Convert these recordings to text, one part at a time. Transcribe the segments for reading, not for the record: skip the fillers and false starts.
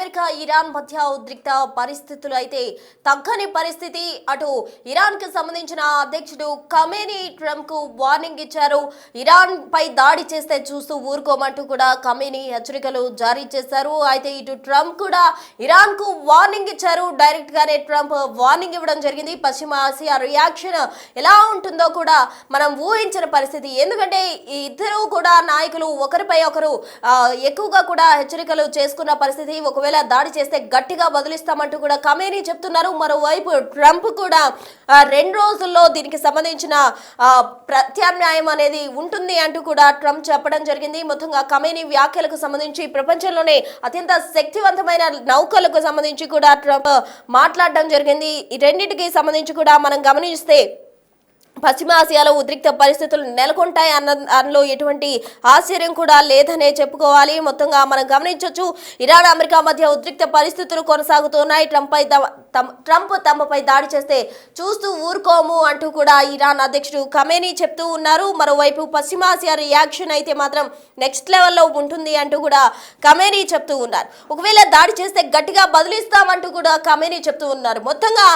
America Iran మధ్య ఉద్రిక్త పరిస్థితులు అయితే తగ్గని పరిస్థితి. అటు ఇరాన్ కి సంబంధించిన అధ్యక్షుడు ఖమేనీ ట్రంప్ కు వార్నింగ్ ఇచ్చారు. ఇరాన్ పై దాడి చేస్తే చూస్తూ ఊరుకోమంటూ కూడా ఖమేనీ హెచ్చరికలు జారీ చేశారు. అయితే ఇటు ట్రంప్ కూడా ఇరాన్ కు వార్నింగ్ ఇచ్చారు. డైరెక్ట్ గానే ట్రంప్ వార్నింగ్ ఇవ్వడం జరిగింది. పశ్చిమ ఆసియా రియాక్షన్ ఎలా ఉంటుందో కూడా మనం ఊహించిన పరిస్థితి. ఎందుకంటే ఈ ఇద్దరు కూడా నాయకులు ఒకరిపై ఒకరు ఎక్కువగా కూడా హెచ్చరికలు చేసుకున్న పరిస్థితి. ఒకవేళ దాడి చేస్తే గట్టిగా బదులిస్తామంటూ కూడా ఖమేనీ చెప్తున్నారు. మరోవైపు ట్రంప్ కూడా 2 రోజుల్లో దీనికి సంబంధించిన ప్రత్యామ్నాయం అనేది ఉంటుంది అంటూ కూడా ట్రంప్ చెప్పడం జరిగింది. మొత్తంగా ఖమేనీ వ్యాఖ్యలకు సంబంధించి ప్రపంచంలోనే అత్యంత శక్తివంతమైన నౌకలకు సంబంధించి కూడా ట్రంప్ మాట్లాడడం జరిగింది. ఈ రెండింటికి సంబంధించి కూడా మనం గమనిస్తే పశ్చిమ ఆసియాలో ఉద్రిక్త పరిస్థితులు నెలకొంటాయి అందులో ఎటువంటి ఆశ్చర్యం కూడా లేదనే చెప్పుకోవాలి. మొత్తంగా మనం గమనించవచ్చు, ఇరాన్ అమెరికా మధ్య ఉద్రిక్త పరిస్థితులు కొనసాగుతున్నాయి. ట్రంప్ తమపై దాడి చేస్తే చూస్తూ ఊరుకోము అంటూ కూడా ఇరాన్ అధ్యక్షుడు ఖమేనీ చెప్తూ ఉన్నారు. మరోవైపు పశ్చిమ ఆసియా రియాక్షన్ అయితే మాత్రం నెక్స్ట్ లెవెల్లో ఉంటుంది అంటూ కూడా ఖమేనీ చెప్తూ ఉన్నారు. ఒకవేళ దాడి చేస్తే గట్టిగా బదులిస్తామంటూ కూడా ఖమేనీ చెప్తూ ఉన్నారు. మొత్తంగా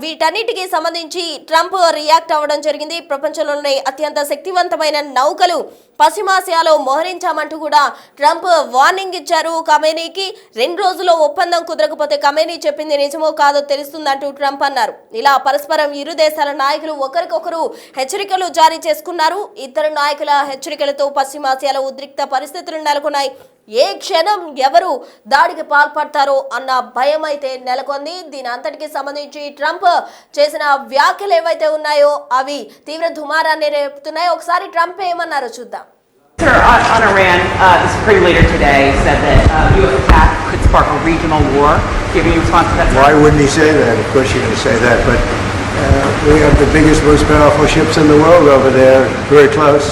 వీటన్నిటికీ సంబంధించి ట్రంప్ రియాక్ట్ అవ్వడం జరిగింది. ప్రపంచంలోనే అత్యంత శక్తివంతమైన నౌకలు పశ్చిమాసియాలో మోహరించామంటూ కూడా ట్రంప్ వార్నింగ్ ఇచ్చారు ఖమేనీకి. 2 రోజుల్లో ఒప్పందం కుదరకపోతే ఖమేనీ చెప్పింది నిజమో కాదో తెలుస్తుందంటూ ట్రంప్ అన్నారు. ఇలా పరస్పరం ఇరు దేశాల నాయకులు ఒకరికొకరు హెచ్చరికలు జారీ చేసుకున్నారు. ఇద్దరు నాయకుల హెచ్చరికలతో పశ్చిమాసియాలో ఉద్రిక్త పరిస్థితులు నెలకొన్నాయి. ఏ క్షణం ఎవరు దాడికి పాల్పడతారో అన్న భయం అయితే నెలకొంది. దీని అంతటికి సంబంధించి ట్రంప్ చేసిన వ్యాఖ్యలు ఏవైతే ఉన్నాయో అవి తీవ్ర దుమారాన్ని రేపుతున్నాయి. ఒకసారి ట్రంప్ ఏమన్నారో చూద్దాం. Sir, on Iran, the Supreme Leader today said that U.S. attack could spark a regional war. Giving you response to that? Why wouldn't he say that? Of course you're going to say that, but we have the biggest, most powerful ships in the world over there, very close.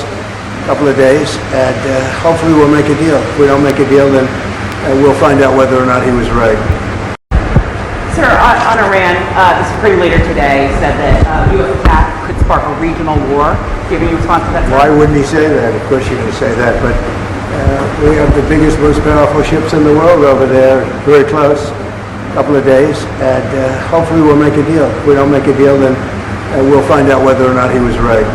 Couple of days, and hopefully we'll make a deal. If we don't make a deal, then we'll find out whether or not he was right. Sir, on Iran, the Supreme Leader today said that U.S. attack could spark a regional war. Giving you response to that? Why wouldn't he say that? Of course you're going to say that, but we have the biggest, most powerful ships in the world over there, very close. Couple of days, and hopefully we'll make a deal. If we don't make a deal, then we'll find out whether or not he was right.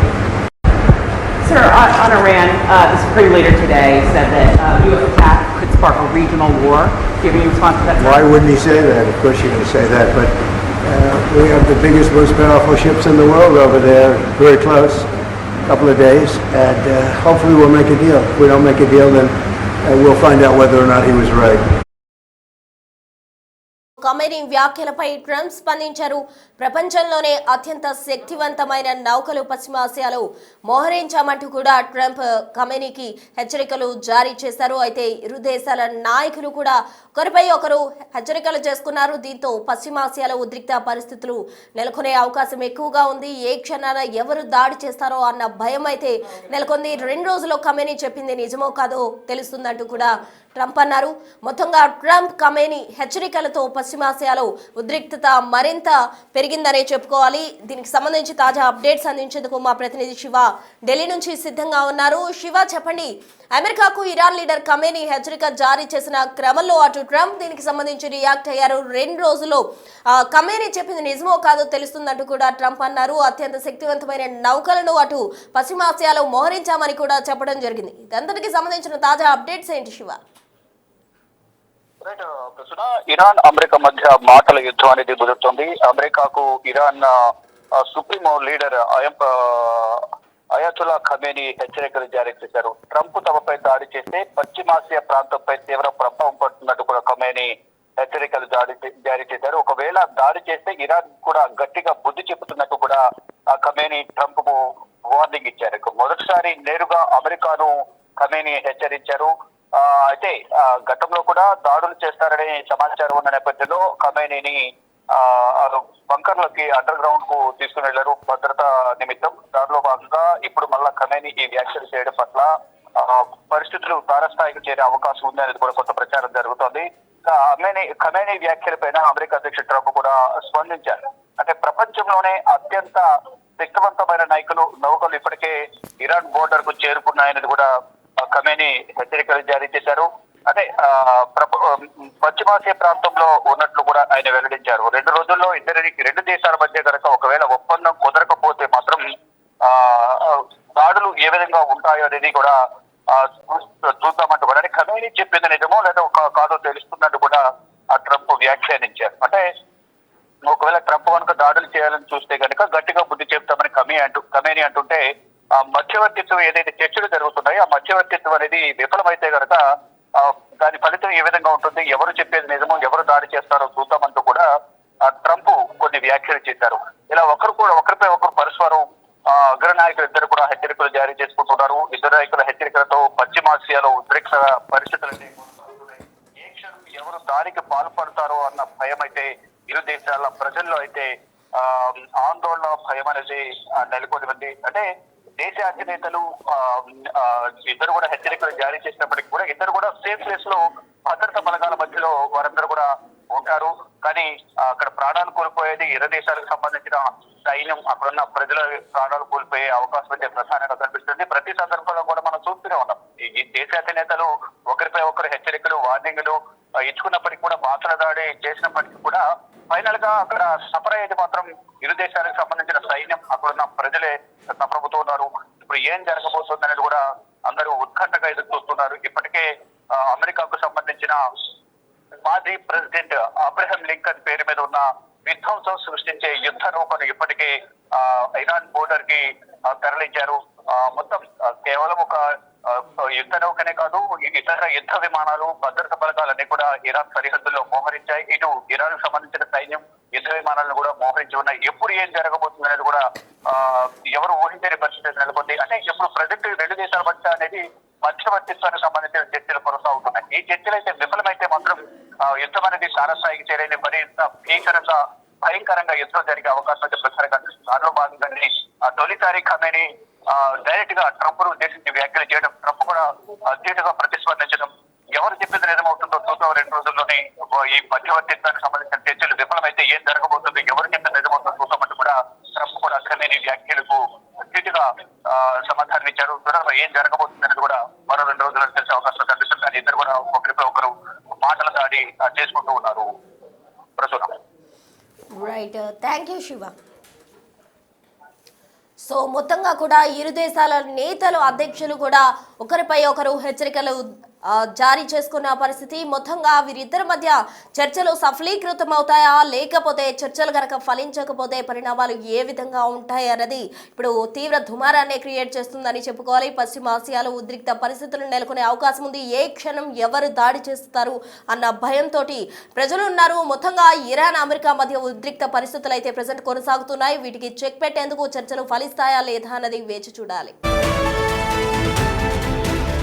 Sir, on Iran, the Supreme Leader today said that U.S. attack could spark a regional war. Giving you response to that? Why wouldn't he say that? Of course you're going to say that, but we have the biggest, most powerful ships in the world over there, very close. Couple of days, and hopefully we'll make a deal. If we don't make a deal, then we'll find out whether or not he was right. Khamenei వ్యాఖ్యలపై Trump స్పందించారు. ప్రపంచంలోనే అత్యంత శక్తివంతమైన నౌకలు పశ్చిమాసియాలో మోహరించామంటూ కూడా Trump ఖమేనీకి హెచ్చరికలు జారీ చేశారు. అయితే ఇరు దేశాల నాయకులు కూడా ఒకరిపై ఒకరు హెచ్చరికలు చేసుకున్నారు. దీంతో పశ్చిమాసియాలో ఉద్రిక్త పరిస్థితులు నెలకొనే అవకాశం ఎక్కువగా ఉంది. ఏ క్షణాన ఎవరు దాడి చేస్తారో అన్న భయం అయితే నెలకొంది. 2 రోజుల్లో ఖమేనీ చెప్పింది నిజమో కాదో తెలుస్తుందంటూ కూడా ట్రంప్ అన్నారు. మొత్తంగా ట్రంప్ ఖమేనీ హెచ్చరికలతో పశ్చిమాసియాలో ఉద్రిక్తత మరింత పెరిగిందనే చెప్పుకోవాలి. దీనికి సంబంధించి తాజా అప్డేట్స్ అందించేందుకు మా ప్రతినిధి శివ ఢిల్లీ నుంచి సిద్ధంగా ఉన్నారు. శివ, చెప్పండి, అమెరికాకు ఇరాన్ లీడర్ ఖమేనీ హెచ్చరిక జారీ చేసిన క్రమంలో అటు ట్రంప్ దీనికి సంబంధించి రియాక్ట్ అయ్యారు. 2 రోజుల్లో ఖమేనీ చెప్పింది నిజమో కాదో తెలుస్తుందంటూ కూడా ట్రంప్ అన్నారు. అత్యంత శక్తివంతమైన నౌకలను అటు పశ్చిమాసియాలో మోహరించామని కూడా చెప్పడం జరిగింది. ఇదంతటికి సంబంధించిన తాజా అప్డేట్స్ ఏంటి శివ? ఇరాన్ అమెరికా మధ్య మాటల యుద్ధం అనేది కుదురుతుంది. అమెరికాకు ఇరాన్ సుప్రీం లీడర్ అయాతుల్లా ఖమేనీ హెచ్చరికలు జారీ చేశారు. ట్రంప్ తమపై దాడి చేస్తే పశ్చిమాసియా ప్రాంతంపై తీవ్ర ప్రభావం పడుతున్నట్టు కూడా ఖమేనీ హెచ్చరికలు జారీ చేశారు. ఒకవేళ దాడి చేస్తే ఇరాన్ కూడా గట్టిగా బుద్ధి చెబుతున్నట్టు కూడా ఖమేనీ ట్రంప్ కు వార్నింగ్ ఇచ్చారు. మొదటిసారి నేరుగా అమెరికాను ఖమేనీ హెచ్చరించారు. అయితే గతంలో కూడా దాడులు చేస్తారనే సమాచారం ఉన్న నేపథ్యంలో ఖమేనీని బంకర్లకి అండర్ గ్రౌండ్ కు తీసుకుని వెళ్లారు భద్రతా నిమిత్తం. దానిలో భాగంగా ఇప్పుడు మళ్ళా ఖమేనీ ఈ వ్యాఖ్యలు చేయడం పట్ల పరిస్థితులు తారస్థాయికి చేరే అవకాశం ఉంది అనేది కూడా కొత్త ప్రచారం జరుగుతోంది. ఖమేనీ వ్యాఖ్యలపైన అమెరికా అధ్యక్షుడు ట్రంప్ కూడా స్పందించారు. అంటే ప్రపంచంలోనే అత్యంత శక్తివంతమైన నౌకలు ఇప్పటికే ఇరాన్ బోర్డర్ కు చేరుకున్నాయనేది కూడా ఖమేనీ హెచ్చరికలు జారీ చేశారు. అంటే పశ్చిమాసియా ప్రాంతంలో ఉన్నట్లు కూడా ఆయన వెల్లడించారు. 2 రోజుల్లో రెండు దేశాల మధ్య కనుక ఒకవేళ ఒప్పందం కుదరకపోతే మాత్రం దాడులు ఏ విధంగా ఉంటాయో అనేది కూడా చూద్దామంటూ కూడా ఖమేనీ చెప్పింది నిజమో లేదా కాదో తెలుస్తున్నట్టు కూడా ట్రంప్ వ్యాఖ్యానించారు. అంటే ఒకవేళ ట్రంప్ కనుక దాడులు చేయాలని చూస్తే కనుక గట్టిగా బుద్ధి చెప్తామని ఖమేనీ అంటుంటే ఆ మధ్యవర్తిత్వం ఏదైతే చర్చలు జరుగుతున్నాయో ఆ మధ్యవర్తిత్వం అనేది విఫలమైతే కనుక దాని ఫలితం ఏ విధంగా ఉంటుంది, ఎవరు చెప్పేది నిజమో ఎవరు దాడి చేస్తారో చూద్దామంటూ కూడా ట్రంప్ కొన్ని వ్యాఖ్యలు చేశారు. ఇలా ఒకరిపై ఒకరు పరస్పరం అగ్రనాయకులు ఇద్దరు కూడా హెచ్చరికలు జారీ చేసుకుంటున్నారు. ఇద్దరు నాయకుల హెచ్చరికలతో పశ్చిమాసియాలో ఉద్రిక్త పరిస్థితులు ఏ క్షణం ఎవరు దాడికి పాల్పడతారో అన్న భయం అయితే ఇరు దేశాల ప్రజల్లో అయితే ఆందోళన భయం అనేది నెలకొని ఉంది. అంటే దేశ అధినేతలు ఇద్దరు కూడా హెచ్చరికలు జారీ చేసినప్పటికీ కూడా ఇద్దరు కూడా సేఫ్ ప్లేస్ లో భద్రతా బలగాల మధ్యలో వారందరూ కూడా ఉంటారు. కానీ అక్కడ ప్రాణాలు కోల్పోయేది ఇరు దేశాలకు సంబంధించిన సైన్యం, అక్కడున్న ప్రజల ప్రాణాలు కోల్పోయే అవకాశం అయితే ప్రధానంగా కనిపిస్తుంది. ప్రతి సందర్భంలో కూడా మనం చూస్తూనే ఉన్నాం. ఈ దేశ అధినేతలు ఒకరిపై ఒకరు హెచ్చరికలు వార్నింగ్లు ఇచ్చుకున్నప్పటికీ కూడా బాసల దాడి చేసినప్పటికీ కూడా ఫైనల్ గా అక్కడ సఫర్ అయ్యేది మాత్రం ఇరు దేశాలకు సంబంధించిన సైన్యం, అక్కడున్న ప్రజలే సఫర్ అవుతున్నారు. ఇప్పుడు ఏం జరగబోతుంది అనేది కూడా అందరూ ఉత్కంఠగా ఎదురు చూస్తున్నారు. ఇప్పటికే అమెరికాకు సంబంధించిన మాజీ ప్రెసిడెంట్ అబ్రహం లింకన్ పేరు మీద ఉన్న విధ్వంసం సృష్టించే యుద్ధ నౌకను ఇప్పటికే ఇరాన్ బోర్డర్ కి తరలించారు. మొత్తం కేవలం ఒక యుద్ధ నౌకనే కాదు, ఇతర యుద్ధ విమానాలు, భద్రతా బలగాలన్నీ కూడా ఇరాన్ సరిహద్దుల్లో మోహరించాయి. ఇటు ఇరాన్ సంబంధించిన సైన్యం యుద్ధ విమానాలను కూడా మోహరించి ఉన్నాయి. ఎప్పుడు ఏం జరగబోతుంది అనేది కూడా ఎవరు ఊహించని పరిస్థితి నెలకొంది. అంటే ఇప్పుడు ప్రజెంట్ రెండు దేశాల మధ్య అనేది మధ్యవర్తిత్వానికి సంబంధించిన చర్చలు కొనసాగుతున్నాయి. ఈ చర్చలు అయితే విఫలమైతే మాత్రం యుద్ధం అనేది తారస్థాయికి చేరేది, మరింత భయంకరంగా యుద్ధం జరిగే అవకాశం అయితే ప్రచారం కనిపిస్తుంది. దానిలో భాగంగానే తొలిసారి ఖమేనీ డైరెక్ట్ గా ట్రంప్ ను ఉద్దేశించి వ్యాఖ్యలు చేయడం, ట్రంప్ కూడా అత్యంతగా ప్రతిస్పందించడం, ఎవరు చెప్పింది నిజమవుతుందో చూద్దాం. 2 రోజుల్లోనే ఈ మధ్యవర్తిత్వానికి సంబంధించిన చర్చలు విఫలమైతే ఏం జరగబోతుంది, ఎవరు చెప్పింది నిజమవుతుందో చూద్దామంటూ కూడా ట్రంప్ కూడా ఖమేనీ వ్యాఖ్యలకు అత్యంతగా సమాధానం ఇచ్చారు. చూడాలి ఏం జరగబోతుంది అనేది కూడా మరో 2 రోజుల్లో తెలిసే అవకాశం కనిపిస్తుంది. కానీ ఇద్దరు కూడా ఒకరిపై ఒకరు మాటల దాడి చేసుకుంటూ ఉన్నారు. ప్రస్తుతం right, thank you Shiva. So మొత్తంగా కూడా ఇరు దేశాల నేతలు, అధ్యక్షులు కూడా ఒకరిపై ఒకరు హెచ్చరికలు జారీ చేసుకున్న పరిస్థితి. మొత్తంగా వీరిద్దరి మధ్య చర్చలు సఫలీకృతం అవుతాయా, లేకపోతే చర్చలు కనుక ఫలించకపోతే పరిణామాలు ఏ విధంగా ఉంటాయి అన్నది ఇప్పుడు తీవ్ర దుమారాన్ని క్రియేట్ చేస్తుందని చెప్పుకోవాలి. పశ్చిమాసియాలో ఉద్రిక్త పరిస్థితులు నెలకొనే అవకాశం ఉంది. ఏ క్షణం ఎవరు దాడి చేస్తారు అన్న భయంతో ప్రజలు ఉన్నారు. మొత్తంగా ఇరాన్ అమెరికా మధ్య ఉద్రిక్త పరిస్థితులు అయితే ప్రజెంట్ కొనసాగుతున్నాయి. వీటికి చెక్ పెట్టేందుకు చర్చలు ఫలిస్తాయా లేదా అన్నది వేచి చూడాలి.